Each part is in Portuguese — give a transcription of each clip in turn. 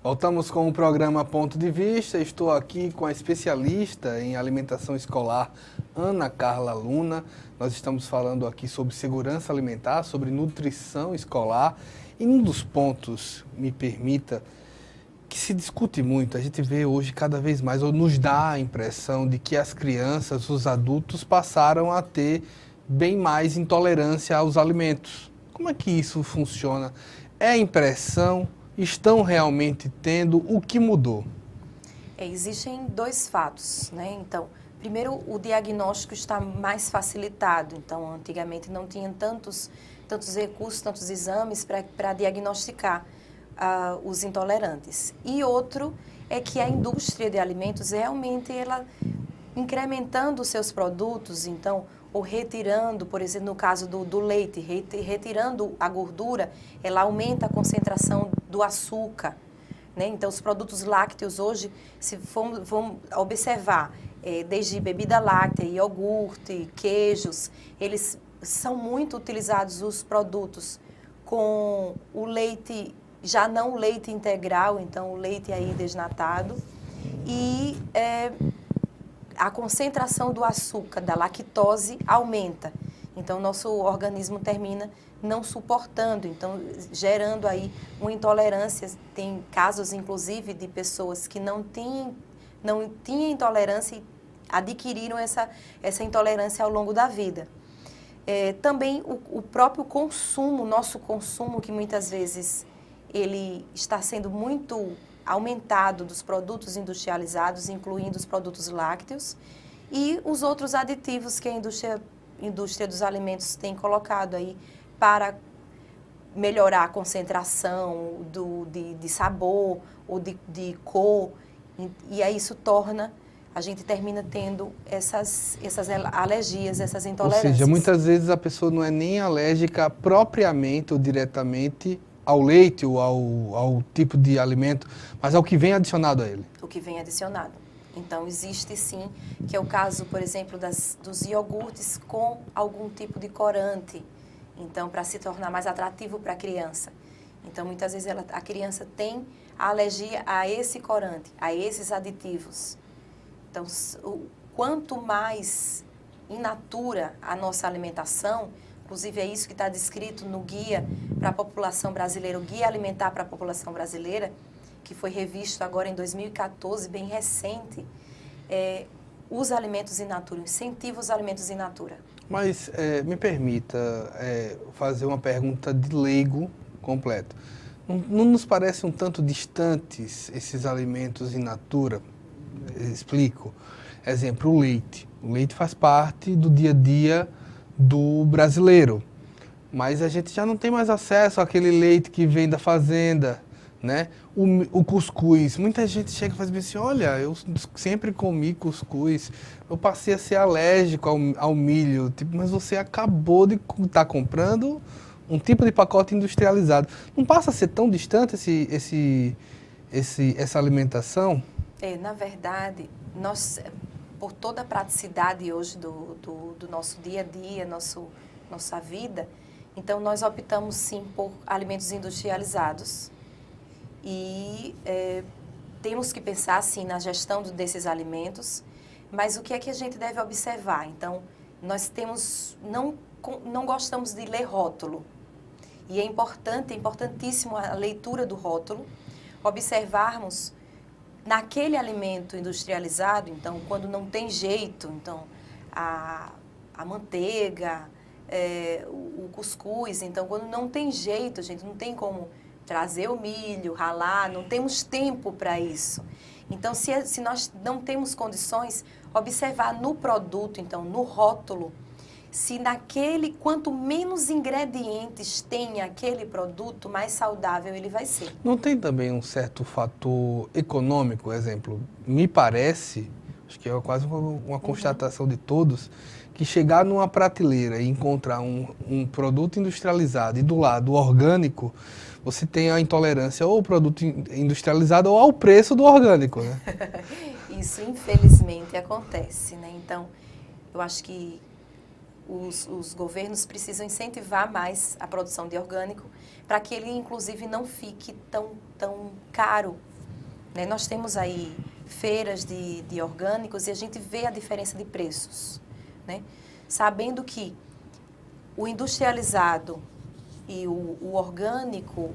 Voltamos com o programa Ponto de Vista. Estou aqui com a especialista em alimentação escolar, Ana Carla Luna. Nós estamos falando aqui sobre segurança alimentar, sobre nutrição escolar. E um dos pontos, me permita, que se discute muito, a gente vê hoje cada vez mais, ou nos dá a impressão de que as crianças, os adultos passaram a ter bem mais intolerância aos alimentos. Como é que isso funciona? É impressão? Estão realmente tendo? O que mudou? Existem dois fatos, né? Então, primeiro, o diagnóstico está mais facilitado. Então, antigamente não tinham tantos recursos, tantos exames para diagnosticar os intolerantes. E outro é que a indústria de alimentos realmente ela incrementando os seus produtos, então, ou retirando, por exemplo, no caso do leite, retirando a gordura, ela aumenta a concentração do açúcar, né? Então, os produtos lácteos hoje, se vamos observar, desde bebida láctea, iogurte, queijos, eles são muito utilizados os produtos com o leite, já não o leite integral, então o leite aí desnatado, e a concentração do açúcar, da lactose, aumenta. Então, nosso organismo termina não suportando, então, gerando aí uma intolerância. Tem casos, inclusive, de pessoas que não tinham intolerância e adquiriram essa intolerância ao longo da vida. Também o próprio consumo, nosso consumo, que muitas vezes ele está sendo muito aumentado dos produtos industrializados, incluindo os produtos lácteos, e os outros aditivos que a indústria dos alimentos tem colocado aí para melhorar a concentração de sabor ou de cor, e aí isso torna, a gente termina tendo essas alergias, essas intolerâncias. Ou seja, muitas vezes a pessoa não é nem alérgica propriamente ou diretamente ao leite ou ao tipo de alimento, mas ao que vem adicionado a ele. O que vem adicionado. Então, existe sim, que é o caso, por exemplo, dos iogurtes com algum tipo de corante, então, para se tornar mais atrativo para a criança. Então, muitas vezes a criança tem alergia a esse corante, a esses aditivos. Então, quanto mais in natura a nossa alimentação, inclusive é isso que está descrito no guia para a população brasileira, o Guia Alimentar para a População Brasileira, que foi revisto agora em 2014, bem recente, os alimentos in natura, incentiva os alimentos in natura. Mas me permita fazer uma pergunta de leigo completa. Não nos parece um tanto distantes esses alimentos in natura? Explico. Exemplo, o leite. O leite faz parte do dia a dia do brasileiro, mas a gente já não tem mais acesso àquele leite que vem da fazenda, né? O cuscuz, muita gente chega e faz assim, olha, eu sempre comi cuscuz, eu passei a ser alérgico ao milho, tipo, mas você acabou de estar comprando um tipo de pacote industrializado. Não passa a ser tão distante essa alimentação? Na verdade, nós, por toda a praticidade hoje do nosso dia a dia, nossa vida, então nós optamos sim por alimentos industrializados e temos que pensar sim na gestão desses alimentos, mas o que é que a gente deve observar? Então, nós não gostamos de ler rótulo e é importantíssimo a leitura do rótulo, observarmos naquele alimento industrializado, então, quando não tem jeito, então, a manteiga, o cuscuz, então, quando não tem jeito, a gente não tem como trazer o milho, ralar, não temos tempo para isso. Então, se nós não temos condições, observar no produto, então, no rótulo, se quanto menos ingredientes tem aquele produto, mais saudável ele vai ser. Não tem também um certo fator econômico, exemplo, me parece, acho que é quase uma constatação de todos, que chegar numa prateleira e encontrar um produto industrializado e do lado orgânico, você tem a intolerância ou ao produto industrializado ou ao preço do orgânico, né? Isso, infelizmente, acontece, né? Então, eu acho que os governos precisam incentivar mais a produção de orgânico para que ele, inclusive, não fique tão caro né? Nós temos aí feiras de orgânicos e a gente vê a diferença de preços, né? Sabendo que o industrializado e o orgânico,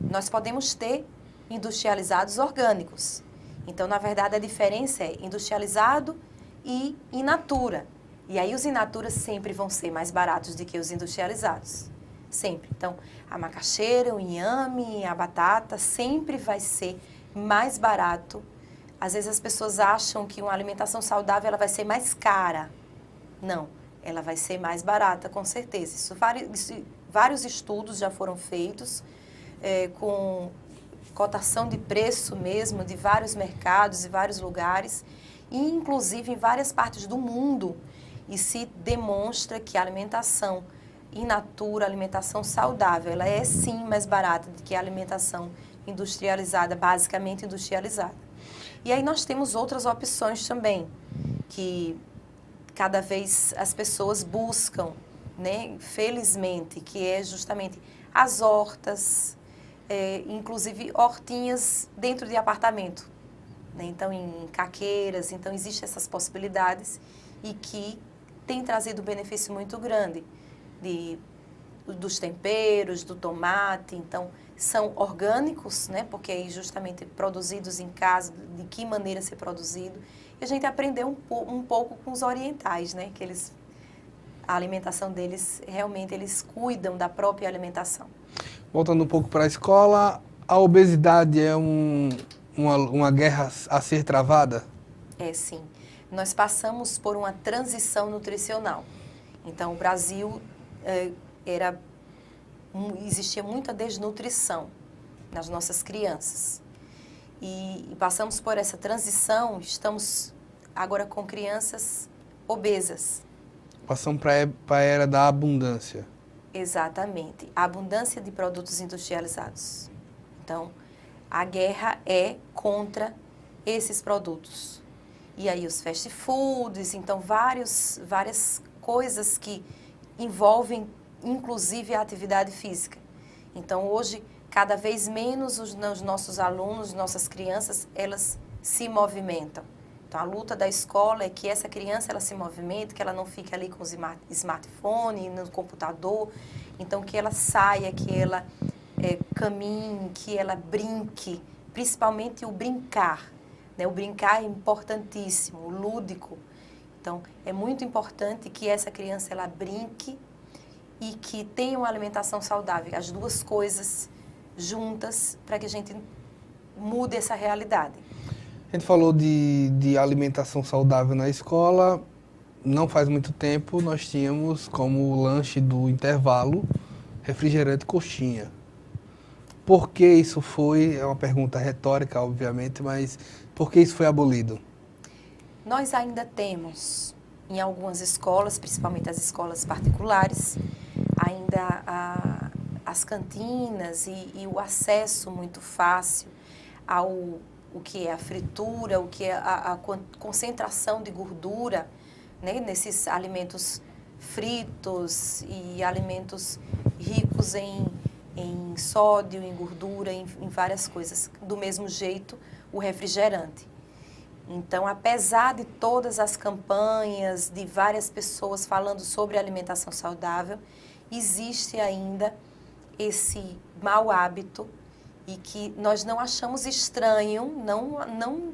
nós podemos ter industrializados orgânicos. Então, na verdade, a diferença é industrializado e in natura. E aí os in natura sempre vão ser mais baratos do que os industrializados. Sempre. Então, a macaxeira, o inhame, a batata sempre vai ser mais barato. Às vezes as pessoas acham que uma alimentação saudável ela vai ser mais cara. Não, ela vai ser mais barata, com certeza. Vários estudos já foram feitos com cotação de preço mesmo de vários mercados e vários lugares, e inclusive em várias partes do mundo, e se demonstra que a alimentação in natura, a alimentação saudável, ela é sim mais barata do que a alimentação industrializada, basicamente industrializada. E aí nós temos outras opções também, que cada vez as pessoas buscam, né, felizmente, que é justamente as hortas, inclusive hortinhas dentro de apartamento, né? Então em caqueiras, então existem essas possibilidades e que tem trazido um benefício muito grande dos temperos, do tomate, então são orgânicos, né? Porque aí justamente produzidos em casa, de que maneira ser produzido, e a gente aprendeu um pouco com os orientais, né? Que a alimentação deles, realmente eles cuidam da própria alimentação. Voltando um pouco para a escola, a obesidade é uma guerra a ser travada? É, sim. Nós passamos por uma transição nutricional. Então, o Brasil existia muita desnutrição nas nossas crianças. E passamos por essa transição, estamos agora com crianças obesas. Passamos para a era da abundância. Exatamente. A abundância de produtos industrializados. Então, a guerra é contra esses produtos. E aí os fast foods, então várias coisas que envolvem inclusive a atividade física. Então, hoje, cada vez menos os nossos alunos, nossas crianças, elas se movimentam. Então, a luta da escola é que essa criança ela se movimente, que ela não fique ali com o smartphone, no computador. Então, que ela saia, que ela caminhe, que ela brinque, principalmente o brincar. Né? O brincar é importantíssimo, o lúdico. Então, é muito importante que essa criança ela brinque e que tenha uma alimentação saudável. As duas coisas juntas para que a gente mude essa realidade. A gente falou de alimentação saudável na escola. Não faz muito tempo nós tínhamos como lanche do intervalo refrigerante e coxinha. Por que isso foi? É uma pergunta retórica, obviamente, mas por que isso foi abolido? Nós ainda temos em algumas escolas, principalmente as escolas particulares, ainda as cantinas e o acesso muito fácil ao o que é a fritura, o que é a concentração de gordura, né, nesses alimentos fritos e alimentos ricos em sódio, em gordura, em várias coisas. Do mesmo jeito, o refrigerante. Então, apesar de todas as campanhas, de várias pessoas falando sobre alimentação saudável, existe ainda esse mau hábito e que nós não achamos estranho, não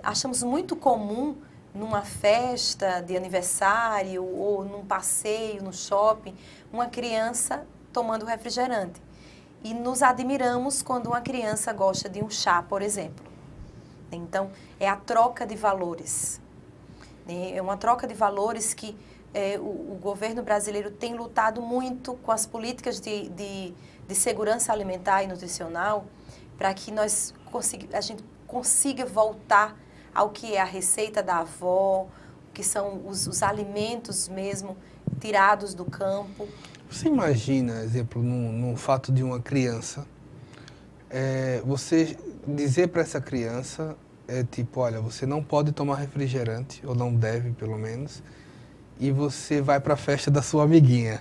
achamos muito comum numa festa de aniversário ou num passeio no shopping, uma criança tomando refrigerante. E nos admiramos quando uma criança gosta de um chá, por exemplo. Então, é a troca de valores. É uma troca de valores que o governo brasileiro tem lutado muito com as políticas de segurança alimentar e nutricional para que a gente consiga voltar ao que é a receita da avó, que são os alimentos mesmo tirados do campo. Você imagina, exemplo, no fato de uma criança, você dizer para essa criança, tipo, olha, você não pode tomar refrigerante, ou não deve, pelo menos, e você vai para a festa da sua amiguinha.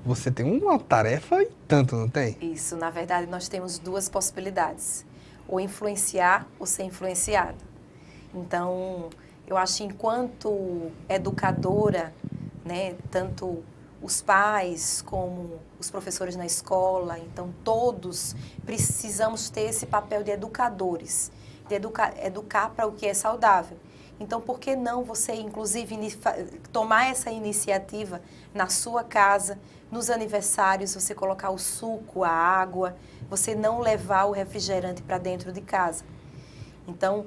você tem uma tarefa e tanto, não tem? Isso, na verdade, nós temos duas possibilidades. Ou influenciar ou ser influenciado. Então, eu acho que enquanto educadora, né, tanto os pais como os professores na escola, então todos precisamos ter esse papel de educadores, de educar para o que é saudável. Então, por que não você, inclusive, tomar essa iniciativa na sua casa, nos aniversários, você colocar o suco, a água, você não levar o refrigerante para dentro de casa. Então,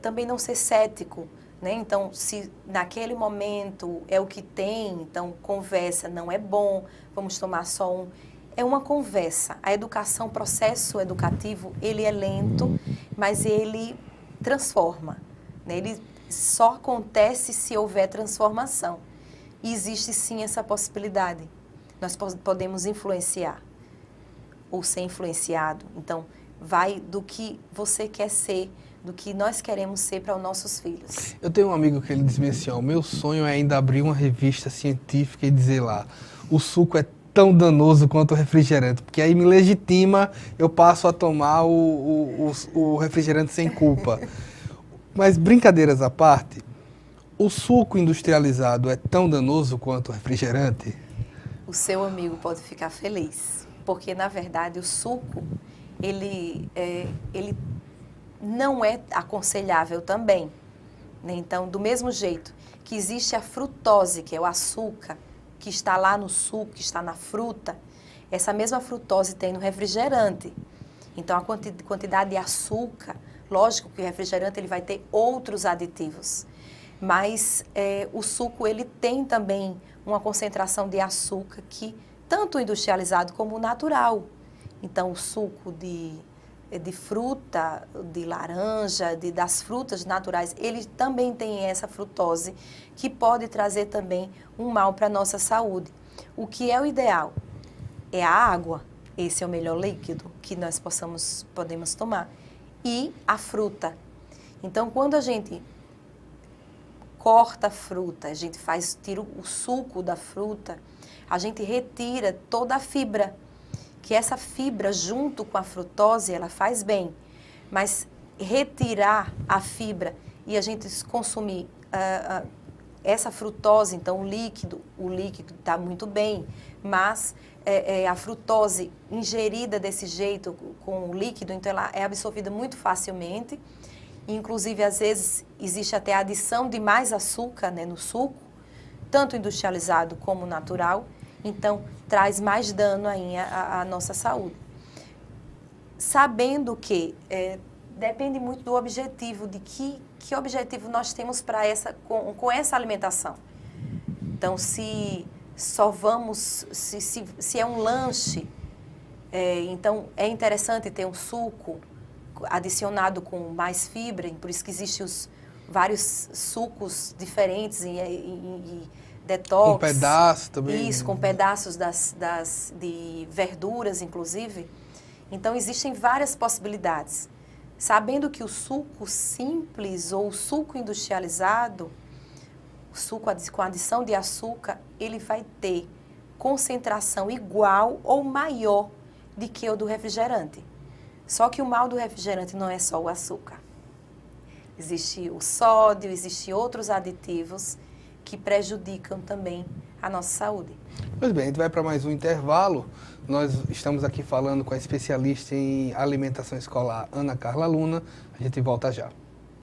também não ser cético, né? Então, se naquele momento é o que tem, então conversa, não é bom, vamos tomar só um. É uma conversa. A educação, o processo educativo, ele é lento, mas ele transforma, né? Ele só acontece se houver transformação. E existe sim essa possibilidade. Nós podemos influenciar ou ser influenciado. Então, vai do que você quer ser, do que nós queremos ser para os nossos filhos. Eu tenho um amigo que ele diz assim, ó, o meu sonho é ainda abrir uma revista científica e dizer lá, o suco é tão danoso quanto o refrigerante, porque aí me legitima, eu passo a tomar o refrigerante sem culpa. Mas brincadeiras à parte, o suco industrializado é tão danoso quanto o refrigerante? O seu amigo pode ficar feliz, porque na verdade o suco, ele não é aconselhável também, né? Então, do mesmo jeito que existe a frutose, que é o açúcar, que está lá no suco, que está na fruta, essa mesma frutose tem no refrigerante. Então, a quantidade de açúcar, lógico que o refrigerante ele vai ter outros aditivos, mas o suco ele tem também uma concentração de açúcar que tanto o industrializado como o natural. Então, o suco de fruta, de laranja, das frutas naturais, ele também tem essa frutose que pode trazer também um mal para a nossa saúde. O que é o ideal? É a água, esse é o melhor líquido que nós podemos tomar. E a fruta. Então, quando a gente corta a fruta, a gente tira o suco da fruta, a gente retira toda a fibra, que essa fibra junto com a frutose, ela faz bem, mas retirar a fibra e a gente consumir essa frutose, então o líquido está muito bem, mas a frutose ingerida desse jeito, com o líquido, então ela é absorvida muito facilmente, inclusive às vezes existe até a adição de mais açúcar, né, no suco, tanto industrializado como natural, então traz mais dano aí à nossa saúde. Sabendo que depende muito do objetivo, de que objetivo nós temos para com essa alimentação. Então, se é um lanche, então é interessante ter um suco adicionado com mais fibra, por isso que existem os vários sucos diferentes e detox. Com pedaços também. Isso, com pedaços de verduras, inclusive. Então, existem várias possibilidades. Sabendo que o suco simples ou o suco industrializado, o suco com adição de açúcar, ele vai ter concentração igual ou maior do que o do refrigerante. Só que o mal do refrigerante não é só o açúcar. Existe o sódio, existem outros aditivos que prejudicam também a nossa saúde. Pois bem, a gente vai para mais um intervalo. Nós estamos aqui falando com a especialista em alimentação escolar, Ana Carla Luna. A gente volta já.